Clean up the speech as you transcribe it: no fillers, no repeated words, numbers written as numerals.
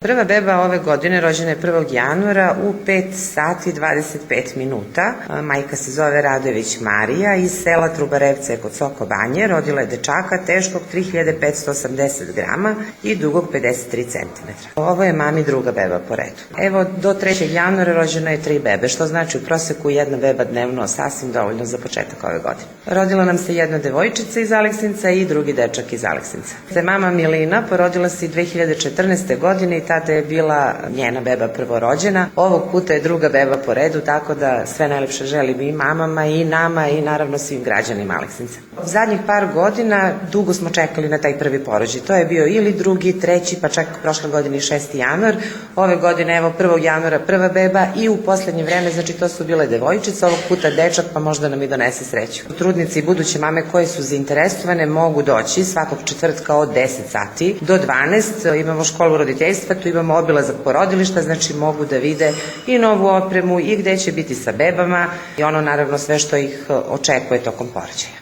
Prva beba ove godine rođena je 1. januara u 5 sati i 25 minuta. Majka se zove Radojević Marija iz sela Trubarevce kod Soko Banje. Rodila je dečaka teškog 3580 grama i dugog 53 cm. Ovo je mami druga beba po redu. Evo, do 3. januara rođeno je 3 bebe, što znači u proseku jedna beba dnevno, sasvim dovoljno za početak ove godine. Rodila nam se jedna devojčica iz Aleksinca i drugi dečak iz Aleksinca. Mama Milina porodila se 2014. godine i tada je bila njena beba prvorođena. Ovog puta je druga beba po redu, tako da sve najlepše želim i mamama i nama i naravno svim građanima Aleksinca. Zadnjih par godina dugo smo čekali na taj prvi porođaj. To je bio ili drugi, treći, pa čak prošle godine i 6. januar. Ove godine, evo, 1. januara prva beba i u poslednje vreme, znači to su bile devojčice, ovog puta dečak, pa možda nam i donese sreću. Trudnice i buduće mame koje su zainteresovane mogu doći svakog četvrtka od 10 sati do 12. Imamo školu roditeljstva, tu imamo obilazak porodilišta, znači mogu da vide i novu opremu i gde će biti sa bebama i ono naravno sve što ih očekuje tokom porođaja.